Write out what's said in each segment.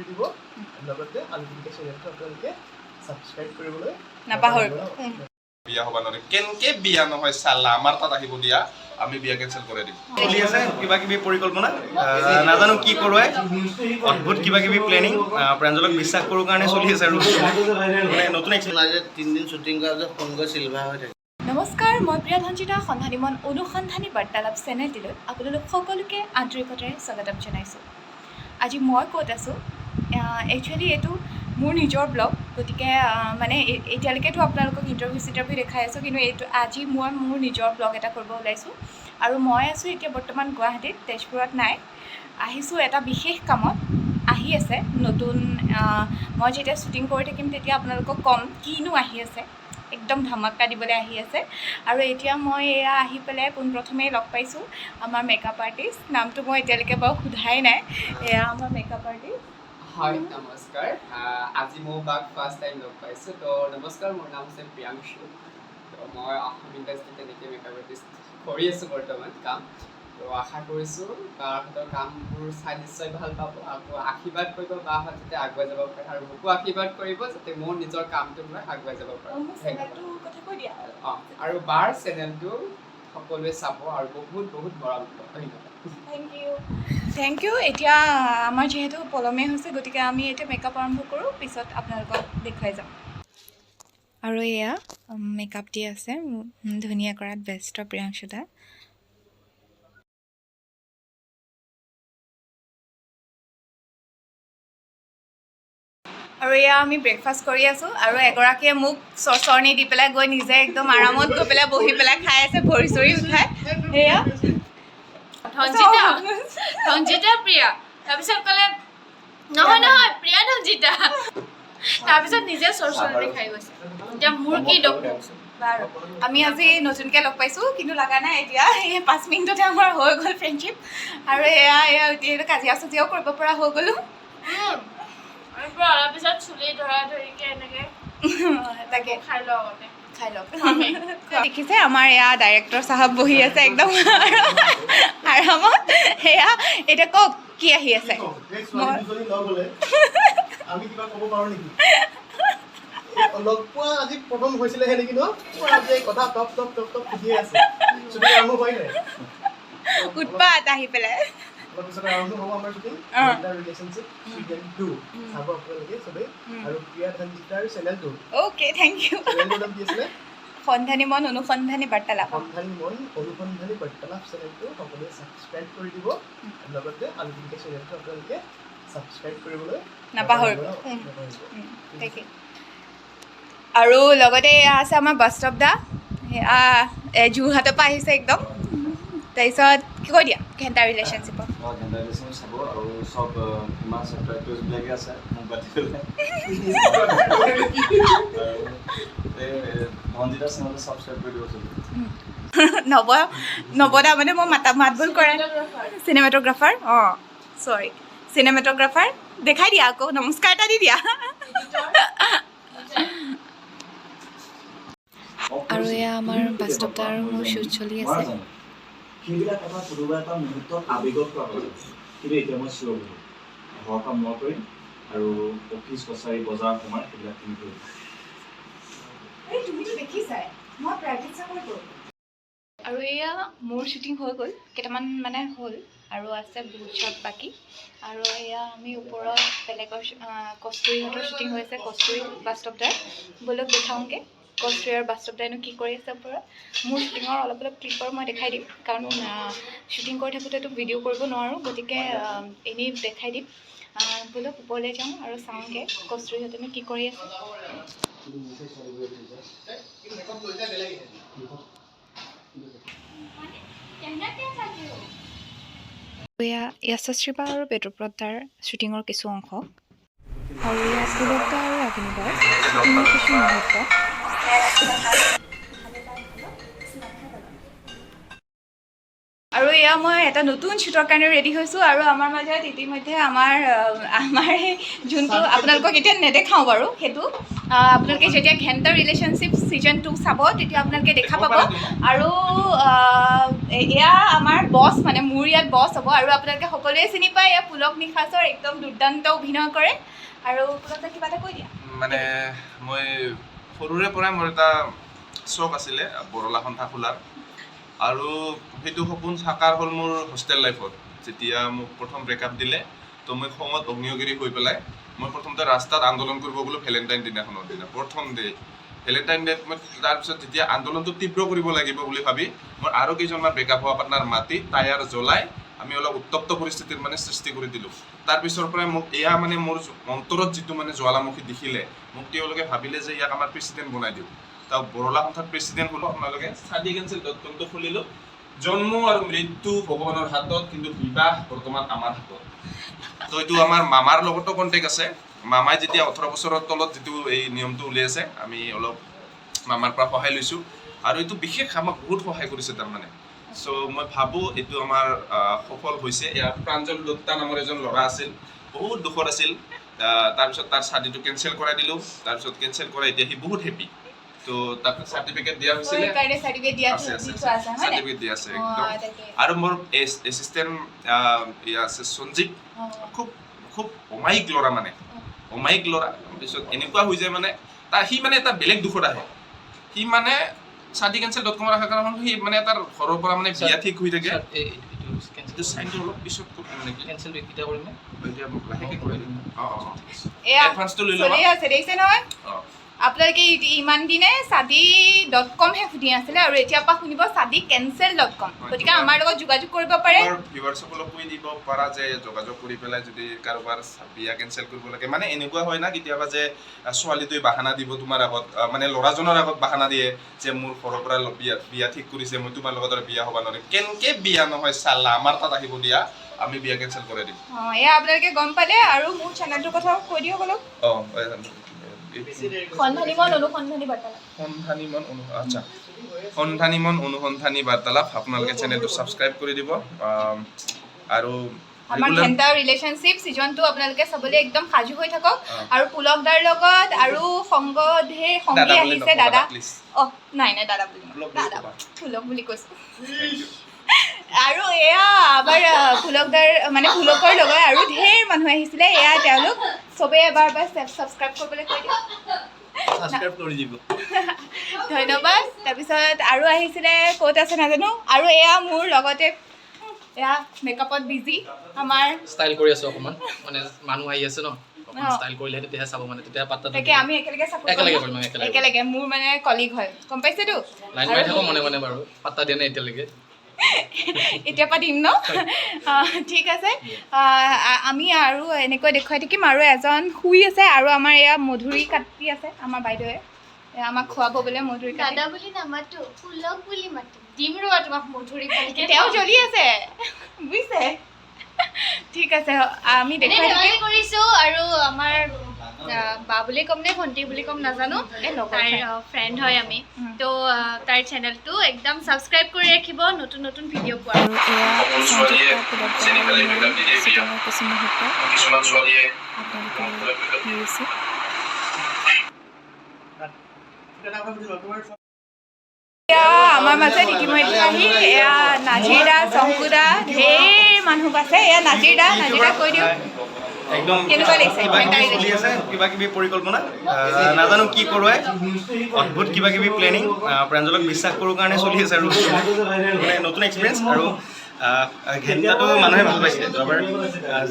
দিব লগতে আলুপিটিকা চেনেলটো আপোনালোকে সাবস্ক্ৰাইব কৰিবলৈ নাপাহৰিব বিয়া হ'ব নোৱাৰে কেনকে বিয়া নহয় চালা আমাৰ তাত আহিব দিয়া আমি বিয়া কেনসেল কৰি দিম চলি আছে কিবা কিবি পৰিকল্পনা নাজানো কি কৰোৱাই অদ্ভুত কিবা কিবি প্লেনিং প্ৰাঞ্জলক বিশ্বাস কৰোঁ কাৰণে চলি আছে আৰু মানে নতুন আজি 3 দিন শুটিং কৰা যে সংগ সিলভা হৈ থাকে নমস্কাৰ মই প্ৰিয়া ধনজিতা সন্ধানী মন অনুসন্ধানী বাৰ্তালাপ চেনেলটিলৈ আপোনালোক সকলোকে আন্তৰিকতাৰে স্বাগতম জনাইছোঁ আজি মই ক'ত আছোঁ একচুৱেলি এইটো মোৰ নিজৰ ব্লগ গতিকে মানে এতিয়ালৈকেতো আপোনালোকক ইণ্টাৰভিউ দেখাই আছোঁ কিন্তু এইটো আজি মই মোৰ নিজৰ ব্লগ এটা কৰিব ওলাইছোঁ আৰু মই আছোঁ এতিয়া বৰ্তমান গুৱাহাটীত তেজপুৰত নাই আহিছোঁ এটা বিশেষ কামত আহি আছে নতুন মই যেতিয়া শ্বুটিং কৰি থাকিম তেতিয়া আপোনালোকক ক'ম কিনো আহি আছে একদম ধামাকা দিবলৈ আহি আছে আৰু এতিয়া মই এয়া আহি পেলাই পোনপ্ৰথমেই লগ পাইছোঁ আমাৰ মেকআপ আৰ্টিষ্ট নামটো মই এতিয়ালৈকে বাৰু সোধাই নাই এয়া আমাৰ মেকআপ আৰ্টিষ্ট হয় নমস্কাৰ আজি মই বাক ফাৰ্ষ্ট টাইম লগ পাইছোঁ তো নমস্কাৰ মোৰ নাম হৈছে প্ৰিয়াংশু তো মই অসম ইণ্ডাষ্ট্ৰীত তেনেকৈ মেকআপ আৰ্টিষ্ট কৰি আছোঁ বৰ্তমান কাম তো আশা কৰিছোঁ বাহঁতৰ কামবোৰ চাই নিশ্চয় ভাল পাব আকৌ আশীৰ্বাদ কৰিব বাহঁত যাতে আগুৱাই যাব পাৰে আৰু মোকো আশীৰ্বাদ কৰিব যাতে মোৰ নিজৰ কামটো মই আগুৱাই যাব পাৰোঁ অঁ আৰু বাৰ চেনেলটো সকলোৱে চাব আৰু বহুত বহুত মৰম দিব ধন্যবাদ থেংক ইউ এতিয়া আমাৰ যিহেতু পলমে হৈছে গতিকে আমি এতিয়া মেকআপ আৰম্ভ কৰোঁ পিছত আপোনালোকক দেখুৱাই যাম আৰু এয়া মেকআপ দি আছে ধুনীয়া কৰাত ব্যস্ত প্ৰিয়াংশুদা আৰু এয়া আমি ব্ৰেকফাষ্ট কৰি আছোঁ আৰু এগৰাকীয়ে মোক চৰচৰণি দি পেলাই গৈ নিজে একদম আৰামত গৈ পেলাই বহি পেলাই খাই আছে ভৰি চৰি উঠাই সেয়া ধনজিতা প্ৰিয়া তাৰপিছত ক'লে নহয় নহয় প্ৰিয়া ধনজিতা তাৰপিছত নিজে চৰচৰণি খাই গৈছে এতিয়া মোৰ কি দোষ বাৰু আমি আজি নতুনকৈ লগ পাইছোঁ কিন্তু লগা নাই এতিয়া এই 5 মিনিটতে আমাৰ হৈ গ'ল ফ্ৰেণ্ডশ্বিপ আৰু এয়া এতিয়া কাজিয়া চাজিয়াও কৰিব পৰা হৈ গ'লোঁ অলপ পিছত চুলি ধৰা ধৰিকে এনেকৈ তাকে খাই লওঁ আগতে খাই লওক দেখিছে আমাৰ এয়া ডাইৰেক্টৰ চাহাব বহি আছে একদম আৰামত সেয়া এতিয়া কওক কি আহি আছে আমি কিবা ক'ব পাৰোঁ নেকি লগ পোৱা আজি প্ৰথম হৈছিলেহে নেকি ন আজি কথা টপ টপ টপ টপ সুধিয়ে আছে শ্বুটিং আৰম্ভ হয় নাই উৎপাত আহি পেলাই তাৰপিছত আৰম্ভ হ'ব আমাৰ শ্বুটিং ৰিলেশ্যনশ্বিপ ছিজন 2 চাব আপোনালোকে চবেই আৰু প্ৰিয়া ধনজিতাৰ চেনেলটো অ'কে থেংক ইউ চেনেলটোৰ নাম কি আছিলে সন্ধানী মন অনুসন্ধানী বাৰ্তালাপ সন্ধানী মন অনুসন্ধানী বাৰ্তালাপ চেনেলটো সকলোৱে ছাবস্ক্ৰাইব কৰি দিব লগতে আলুপিটিকা চেনেলটো আপোনালোকে ছাবস্ক্ৰাইব কৰিবলৈ নাপাহৰিব তাকে আৰু লগতে এয়া আছে আমাৰ বাস্তৱ দা যোৰহাটৰ পৰা আহিছে একদম তাৰপিছত কি কৈ দিয়া ঘেণ্টা ৰিলেশ্যনশ্বিপৰ চাব আৰু চব ইমান ছাবস্ক্ৰাইবাৰ্ছবিলাকে আছে মোক বাতি পেলাই ধনজিতা চেনেলটো ছাবস্ক্ৰাইব কৰি দিব চবে নৱদা মানে মই মাত বোল কৰা চিনেমেট'গ্ৰাফাৰ অঁ চৰি চিনেমেট'গ্ৰাফাৰ দেখাই দিয়া আকৌ নমস্কাৰ এটা দি দিয়া আৰু এয়া আমাৰ বাস্তৱতা আৰু মোৰ শ্বুট চলি আছে সেইবিলাক এটা কোনোবা এটা মুহূৰ্তত আৱেগত কৰা হয় কিন্তু এতিয়া মই শ্ল' কৰিম ঘৰৰ কাম মই কৰিম আৰু অফিচ কছাৰী বজাৰ সমাৰ সেইবিলাক তুমি কৰিম তুমিতো দেখিছাই মই প্ৰেক্টিছ কৰোঁ আৰু এয়া মোৰ শ্বুটিং হৈ গ'ল কেইটামান মানে হ'ল আৰু আছে বহুত শ্বট বাকী আৰু এয়া আমি ওপৰত বেলেগৰ কস্তুৰীহঁতৰ শ্বুটিং হৈ আছে কস্তুৰী বাস্তৱদাৰ ব'লক দেখাওঁগৈ কস্তুৰী আৰু বাস্তৱদাইনো কি কৰি আছে ওপৰত মোৰ শ্বুটিঙৰ অলপ অলপ ক্লিপৰ মই দেখাই দিম কাৰণ শ্বুটিং কৰি থাকোঁতেতো ভিডিঅ' কৰিব নোৱাৰোঁ গতিকে এনেই দেখাই দিম ব'লক ওপৰলৈ যাওঁ আৰু চাওঁগৈ কস্তুৰীহঁতেনো কি কৰি আছে এয়া য়াশস্ৰীবা আৰু বেদুপ্ৰদাৰ শ্বুটিঙৰ কিছু অংশ আৰু ইয়াত পুলকদা আৰু ৰাগিনীবাৰ শ্বুটিঙৰ কিছু মুহূৰ্ত আৰু এয়া মই এটা নতুন শ্বুটৰ কাৰণে ৰেডি হৈছোঁ আৰু আমাৰ মাজত ইতিমধ্যে আমাৰ যোনটো আপোনালোকক এতিয়া নেদেখাওঁ বাৰু সেইটো আপোনালোকে যেতিয়া ঘেণ্টা ৰিলেশ্যনশ্বিপ ছিজন 2 চাব তেতিয়া আপোনালোকে দেখা পাব আৰু এয়া আমাৰ বছ মানে মোৰ ইয়াত বছ হ'ব আৰু আপোনালোকে সকলোৱে চিনি পায় এয়া পুলক নিশাচৰ একদম দুৰ্দান্ত অভিনয় কৰে আৰু পুলকে কিবা এটা কৈ দিয়া মানে মই সৰুৰে পৰাই মোৰ এটা চখ আছিলে বৰলা সন্থা খোলাৰ আৰু সেইটো সপোন সাকাৰ হ'ল মোৰ হোষ্টেল লাইফত যেতিয়া মোক প্ৰথম ব্ৰেকআপ দিলে তো মই খঙত অগ্নিগিৰি হৈ পেলাই মই প্ৰথমতে ৰাস্তাত আন্দোলন কৰিব গ'লো ভেলেণ্টাইন দিনাখনৰ দিনা প্ৰথম ডে ভেলেণ্টাইন ডেত মই তাৰপিছত যেতিয়া আন্দোলনটো তীব্ৰ কৰিব লাগিব বুলি ভাবি মই আৰু কেইজনমান ব্ৰেকআপ হোৱা পাৰ্টনাৰ মাতি টায়াৰ জ্বলাই আমি অলপ উত্তপ্ত পৰিস্থিতিৰ মানে সৃষ্টি কৰি দিলোঁ তাৰপিছৰ পৰাই মোক এয়া মানে মোৰ অন্তৰত যিটো মানে জ্বালামুখী দেখিলে মোক তেওঁলোকে ভাবিলে যে ইয়াক আমাৰ প্ৰেচিডেণ্ট বনাই দিওঁ তাৰ বৰলা সন্থাৰ প্ৰেচিডেণ্ট হ'লো আপোনালোকে studycancel.com খুলিলোঁ জন্ম আৰু মৃত্যু ভগৱানৰ হাতত কিন্তু বিবাহ বৰ্তমান আমাৰ হাতত তো এইটো আমাৰ মামাৰ লগতো কণ্টেক্ট আছে মামাই যেতিয়া 18 বছৰৰ তলত যিটো এই নিয়মটো উলিয়াইছে আমি অলপ মামাৰ পৰা সহায় লৈছোঁ আৰু এইটো বিশেষ আমাক বহুত সহায় কৰিছে তাৰমানে চ' মই ভাবোঁ এইটো আমাৰ সফল হৈছে ইয়াৰ প্ৰাঞ্জল দত্তা নামৰ এজন ল'ৰা আছিল বহুত দুখত আছিল তাৰপিছত তাৰ চাৰ্টিটো কেঞ্চেল কৰাই দিলোঁ তাৰপিছত কেঞ্চেল কৰাই এতিয়া সি বহুত হেপী তো তাক চাৰ্টিফিকেট দিয়া হৈছিলে চাৰ্টিফিকেট দিয়া আছে একদম আৰু মোৰ এছিষ্টেণ্ট আছে সঞ্জীৱ খুব খুব অমায়িক ল'ৰা মানে অমায়িক ল'ৰা তাৰপিছত এনেকুৱা হৈ যায় মানে সি মানে এটা বেলেগ দুখত আহে সি মানে studycancel.com ৰাখাৰ কাৰণ সি মানে তাৰ ঘৰৰ পৰা মানে বিয়া ঠিক হৈ থাকে এইটো চাইনটো অলপ পিছত কৰিম নেকি কেঞ্চেল এতিয়া কৰিম নে এতিয়া লাহেকৈ কৰি দিম এডভান্সটো লৈ ল'বা নহয় আপোনালোকে ইমান দিনে sadi.com হে শুনি আছিলে আৰু এতিয়াৰ পৰা শুনিব sadicancel.com গতিকে আমাৰ লগত যোগাযোগ কৰিব পাৰে ভিউৱাৰ্ছসকলক কৈ দিব পাৰা যে যোগাযোগ কৰি পেলাই যদি কাৰোবাৰ বিয়া কেঞ্চেল কৰিব লাগে মানে এনেকুৱা হয় না কেতিয়াবা যে ছোৱালীটোৱে বাহানা দিব তোমাৰ আগত মানে ল'ৰাজনৰ আগত বাহানা দিয়ে যে মোৰ ঘৰৰ পৰা বিয়া ঠিক কৰিছে মই তোমাৰ লগত আৰু বিয়া হ'ব নোৱাৰিম কেনেকৈ বিয়া নহয় চালা আমাৰ তাত আহিব দিয়া আমি বিয়া কেঞ্চেল কৰাই দিম এয়া আপোনালোকে গম পালে আৰু মোৰ চেনেলটোৰ কথা কৈ দিয়ক অলপ সন্ধানী মন অনুসন্ধানী বাৰ্তালাপ আপোনালোকে চেনেলটো ছাবস্ক্ৰাইব কৰি দিব আৰু আমাৰ ঘেণ্টা ৰিলেশ্যনশ্বিপ ছিজনটো আপোনালোকে চাবলৈ একদম সাজু হৈ থাকক আৰু পুলক দাৰ লগত আৰু ঢেৰ সংগী আহিছে দাদা নাই দাদা বুলি পুলক বুলি কৈছোঁ আৰু এয়া আমাৰ পুলকদাৰ মানে পুলকৰ লগত আৰু ঢেৰ মানুহ আহিছিলে এয়া তেওঁলোক চবেই এবাৰ ছাবস্ক্ৰাইব কৰিবলৈ কৈ দিয়ক ধন্যবাদ তাৰপিছত আৰু আহিছিলে ক'ত আছে নাজানো আৰু এয়া মোৰ লগতে এয়া মেকআপত বিজি আমাৰ ষ্টাইল কৰি আছো অকমান মানে মানুহ আহি আছে ন ষ্টাইল কৰিলে তেতিয়াহে চাব মানে তেতিয়া পাত্তা তাকে আমি একেলগে কৰিম একেলগে মোৰ মানে কলিগ হয় গম পাইছেতো লাইন মাৰি থাকো মনে মনে বাৰু পাত্তা দিয়া নাই এতিয়ালৈকে এতিয়া পৰা দিম ন ঠিক আছে আমি আৰু এনেকৈ দেখুৱাই থাকিম আৰু এজন শুই আছে আৰু আমাৰ এয়া মধুৰি কাটি আছে আমাৰ বাইদেৱে আমাক খুৱাব বোলে মধুৰি দাদা বুলি নামাতো পুলক বুলি মাতো দিম ৰবা তোমাক মধুৰি ভালকে তেওঁ জ্বলি আছে বুজিছে ঠিক আছে আমি দেখুৱাই থাকিম কৰিছো আৰু আমাৰ বা বুলি ক'ম নে ভণ্টি বুলি ক'ম নাজানো তাইৰ ফ্ৰেণ্ড হয় আমি তো তাইৰ চেনেলটো একদম ছাবস্ক্ৰাইব কৰি ৰাখিব নতুন নতুন ভিডিঅ' পোৱা আমাৰ মাজত ইতিমধ্যে আহি এয়া নাজিৰ দা শংকু দা ঢেৰ মানুহ আছে এয়া নাজিৰ দা কৈ দিওঁ একদম কেনেকুৱা লাগিছে চলি আছে কিবা কিবি পৰিকল্পনা নাজানো কি কৰোৱাই অদ্ভুত কিবা কিবি প্লেনিং প্ৰাঞ্জলক বিশ্বাস কৰোঁ কাৰণে চলি আছে আৰু মানে নতুন এক্সপিৰিয়েঞ্চ আৰু ঘেণ্টাটো মানুহে ভাল পাইছে যোৱাবাৰ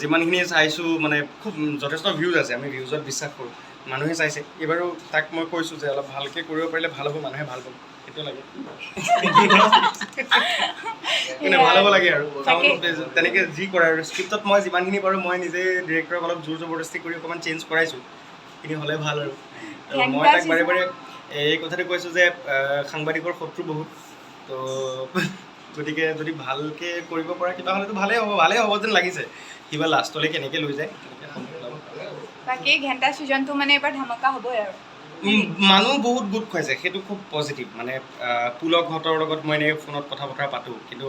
যিমানখিনি চাইছোঁ মানে খুব যথেষ্ট ভিউজ আছে আমি ভিউজত বিশ্বাস কৰোঁ মানুহে চাইছে এইবাৰো তাক মই কৈছোঁ যে অলপ ভালকৈ কৰিব পাৰিলে ভাল হ'ব মানুহে ভাল পাব সেইটো লাগে মানে ভাল হ'ব লাগে আৰু তেনেকৈ যি কৰে আৰু স্ক্ৰিপ্টত মই যিমানখিনি পাৰোঁ মই নিজে ডিৰেক্টৰক অলপ জোৰ জবৰদস্তি কৰি অকণমান চেঞ্জ কৰাইছোঁ সেইখিনি হ'লে ভাল আৰু মই তাক বাৰে বাৰে এই কথাটো কৈছোঁ যে সাংবাদিকৰ শত্ৰু বহুত তো গতিকে যদি ভালকৈ কৰিব পৰা কিবা হ'লেতো ভালেই হ'ব যেন লাগিছে কিবা লাষ্টলৈ কেনেকৈ লৈ যায় বাকী ঘেণ্টা ছিজনটো মানে এবাৰ ধামাকা হ'বই আৰু মানুহ বহুত গোট খুৱাইছে সেইটো খুব পজিটিভ মানে পুলকহঁতৰ লগত মই এনেকৈ ফোনত কথা বতৰা পাতোঁ কিন্তু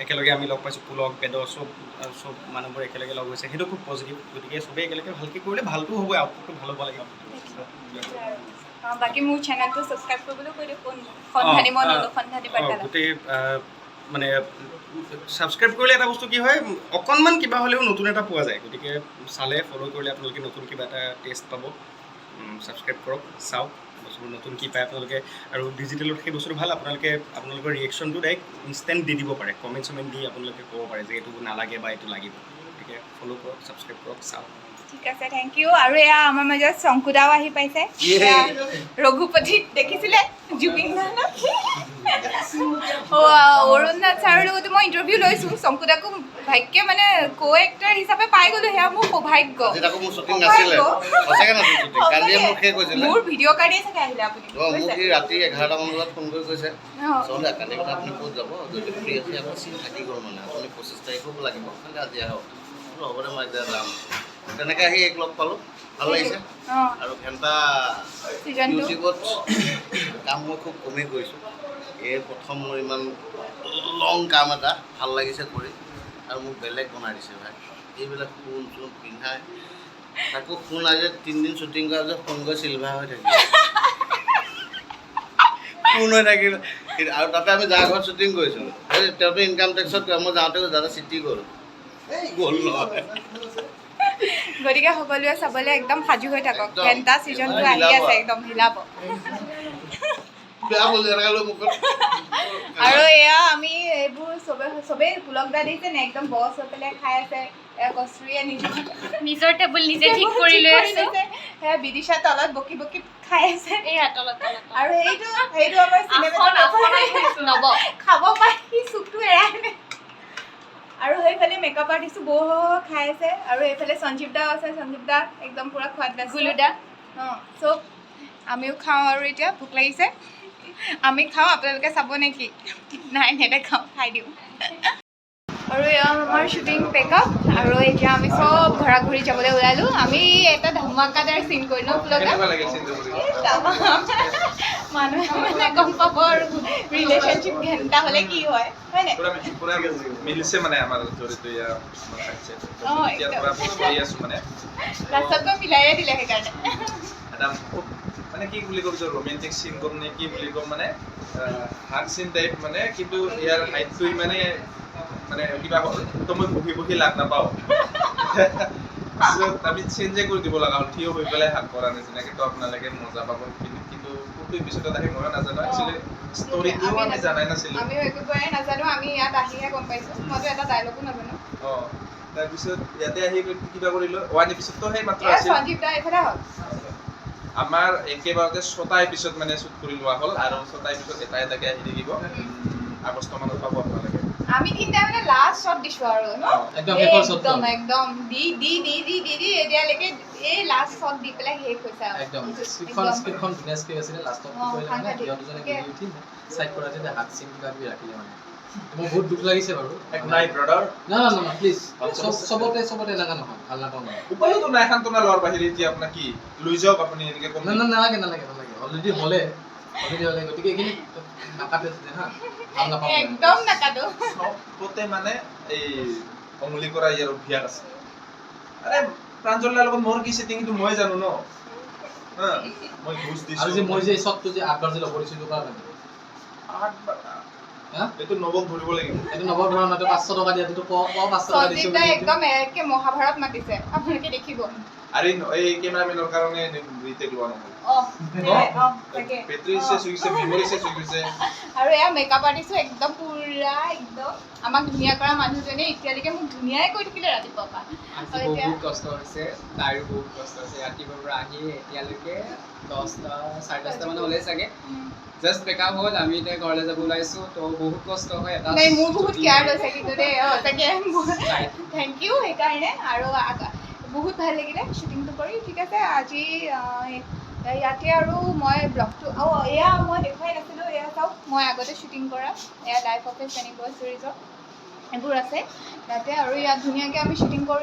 একেলগে আমি লগ পাইছোঁ পুলক বেদ চব মানুহবোৰ একেলগে লগ হৈছে সেইটো খুব পজিটিভ গতিকে চবেই একেলগে ভালকৈ কৰিলে ভালটো হ'বই আউটপুটটো ভাল হ'ব লাগে বাকী মোৰ চেনেলটো ছাবস্ক্ৰাইব কৰিবলৈ কৈ দিয়ক সন্ধানী মন অনুসন্ধানী বাৰ্তালাপ গোটেই মানে ছাবস্ক্ৰাইব কৰিলে এটা বস্তু কি হয় অকণমান কিবা হ'লেও নতুন এটা পোৱা যায় গতিকে চালে ফ'ল' কৰিলে আপোনালোকে নতুন কিবা এটা টেষ্ট পাব ছাবস্ক্ৰাইব কৰক চাওক বস্তুবোৰ নতুন কি পায় আপোনালোকে আৰু ডিজিটেলত সেই বস্তুটো ভাল আপোনালোকৰ ৰিয়েকশ্যনটো ডাইৰেক্ট ইনষ্টেণ্ট দি দিব পাৰে কমেণ্ট চমেণ্ট দি আপোনালোকে ক'ব পাৰে যে এইটো নালাগে বা এইটো লাগিব গতিকে ফ'ল' কৰক ছাবস্ক্ৰাইব কৰক চাওক ঠিক আছে থেংক ইউ আৰু এয়া আমাৰ মাজত শংকুদাও আহি পাইছে ৰঘুপতি দেখিছিলে জুবিন গাৰ্গক অৰুণ নাথ ছাৰৰ লগতো মই ইণ্টাৰভিউ লৈছোঁ শংকুদাকো ভাগ্যে মানে কো এক্টৰ হিচাপে পাই গ'লোঁ সেয়া মোৰ সৌভাগ্য মোৰ ভিডিঅ' কাৰণেই চাগে আহিলে আপুনি ৰাতি 11টা মান বজাত ফোন কৰি কৈছে কালি কথা আপুনি ক'ত যাব যদি ফ্ৰী আছে আকৌ চিন থাকি গ'ল মানে আপুনি 25 তাৰিখো লাগিব আজি আহক হ'ব দে মই এতিয়া যাম তেনেকৈ আহি এক লগ পালোঁ ভাল লাগিছে আৰু ঘণ্টা ইউটিউবত কাম মই খুব কমেই কৰিছোঁ এই প্ৰথম মোৰ ইমান লং কাম এটা ভাল লাগিছে কৰি আৰু মোক বেলেগ বনাই দিছে ভাই এইবিলাক সোণ চোন পিন্ধাই তাকো সোণ আজি 3 দিন শ্বুটিং কৰাৰ পিছত সোণ গৈ চিলভাৰ হৈ থাকিল সোণ হৈ থাকিল আৰু তাতে আমি যাৰ ঘৰত শ্বুটিং কৰিছিলোঁ তেওঁতো ইনকাম টেক্সত মই যাওঁতে দাদা চিটি গ'ল গ'ল নহয় গতিকে সকলোৱে চাবলৈ একদম সাজু হৈ থাকক ঘণ্টা ছিজনটো আহি আছে একদম হিলাব আৰু এয়া আমি এইবোৰ চবেই পুলক দা দেখিছে নে একদম বছ হৈ পেলাই খাই আছে কষ্টুৰিয়ে নিজৰ টেবুল নিজে ঠিক কৰি লৈ আছে সেয়া বিদিশা তলত বকি বকি খাই আছে এয়া তলত আৰু সেইটো আমাৰ চিনেমা খাব পাই সি চুকটো এৰাই নাই আৰু সেইফালে মেকআপ আৰ্টিষ্টো বৌ খাই আছে আৰু এইফালে সঞ্জীৱ দাও আছে সঞ্জীৱ দা একদম পূৰা খোৱাত ব্যস্ত গুলু দা চব আমিও খাওঁ আৰু এতিয়া ভোক লাগিছে আমি খাওঁ আপোনালোকে চাব নেকি নাই নেদেখাওঁ খাই দিওঁ আৰু এয়া আমাৰ শ্বুটিং পেকআপ আৰু এতিয়া আমি চব ঘৰা ঘূৰি যাবলৈ ওলালোঁ আমি এটা ধমাকাদাৰ চিন কৰিলোঁ মানুহে মানে গম পাব আৰু ৰিলেশ্যনশ্বিপ ঘণ্টা হ'লে কি হয় হয়নে মিলিছে মানে আমাৰ জড়িত লাষ্টত গৈ মিলাইয়ে দিলে সেইকাৰণে মানে কি বুলি ক'ম ৰোমেণ্টিক চিন ক'ম নে কি বুলি ক'ম মানে হাগ চিন টাইপ মানে কিন্তু ইয়াৰ হাইটটো মানে কিবা তো মই বহি বহি লাগ নাপাওঁ আমি চেঞ্জে কৰি দিব লগা হ'ল থিয় হৈ পেলাই হাত কৰা নিচিনা কিন্তু আপোনালোকে মজা পাব কিন্তু কোনটো এপিছডত আহি মই নাজানো একচুৱেলি ষ্টৰিটো আমি জানাই নাছিলোঁ আমিও একোবাৰে নাজানো আমি ইয়াত আহিহে গম পাইছোঁ মইতো এটা ডাইলগো নাজানো তাৰপিছত ইয়াতে আহি কিবা কৰিলোঁ 1 এপিছডটো সেই মাত্ৰ আছিল সঞ্জীৱ দা এইফালে হ'ল আমাৰ একেবাৰতে 6টা এপিছড মানে শ্বুট কৰি লোৱা হ'ল আৰু 6টা এপিছড এটাকে আহি থাকিব আগষ্ট মানত পাব আপোনালোকে আমি তিনিটা মানে লাষ্ট শ্বট দিছোঁ আৰু একদম দি এতিয়ালৈকে এই লাষ্ট শ্বট দি পেলাই শেষ হৈছে একদম স্ক্ৰিপ্টখন ধুনীয়াকৈ আছিলে লাষ্টত কি কৰিলে মানে সিহঁত দুজনে মিলি উঠি চাইড কৰাতে হাত চিন কিবা কিবি ৰাখিলে মানে মোৰ বহুত দুখ লাগিছে বাৰু নাই ব্ৰাদাৰ না প্লিজ চবতে এনেকুৱা নহয় ভাল নাপাওঁ মই উপায়তো নাই খান্তনা লোৱাৰ বাহিৰে এতিয়া আপোনাক কি লৈ যাওক আপুনি এনেকৈ কম নালাগে অলৰেডি হ'লে গতিকে এইখিনি নাকাটে হা ভাল নাপাওঁ একদম নাকাটো চবতে মানে এই অমলি কৰা ইয়াৰ অভ্যাস আছে আৰে প্ৰাঞ্জলৰ লগত মোৰ কি ছেটিং কিন্তু মই জানো ন মই ঘুষ দিছোঁ আৰু যে মই যে শ্বটটো যে 8 বাৰ যে লগ কৰিছিলোঁ কাৰণে 8 বাৰ এইটো নবক ধৰিব লাগিব এইটো নবক ধৰা নাই 500 টকা দিয়া তো 500 টকা দিছোঁ একদম একে মহাভাৰত মাতিছে আপোনালোকে দেখিব আৰে এই ক্যামেৰাম্যানেৰ কাৰণে ৰিটেক লোৱা নহল তাকে ব্যাটাৰি শেষ হৈ গৈছে মেমৰি শেষ হৈ গৈছে আৰু এয়া মেকআপ আৰ্টিষ্ট একদম পুৰা একদম আমাক ধুনীয়া কৰা মানুহজনে এতিয়ালৈকে মোক ধুনীয়াই কৈ থাকিলে ৰাতিপুৱা পৰা বহুত কষ্ট হৈছে তাইৰো বহুত কষ্ট হৈছে ৰাতিপুৱাৰ পৰা আহি এতিয়ালৈকে 10টা 10:30 মান হ'লে চাগে জাষ্ট মেকআপ হ'ল আমি এতিয়া ঘৰলৈ যাব ওলাইছোঁ তো বহুত কষ্ট হয় এটা নাই মোৰ বহুত কেয়াৰ লৈছে কিন্তু দেই তাকে থেংক ইউ সেইকাৰণে আৰু বহুত ভাল লাগিলে শ্বুটিংটো কৰি ঠিক আছে আজি ইয়াতে আৰু মই ব্লগটো এয়া মই দেখুৱাই নাছিলোঁ এয়া চাওক মই আগতে শ্বুটিং কৰা এয়া লাইফ অফ এ চেনি বয় ছিৰিজৰ এইবোৰ আছে ইয়াতে আৰু ইয়াত ধুনীয়াকৈ আমি শ্বুটিং কৰি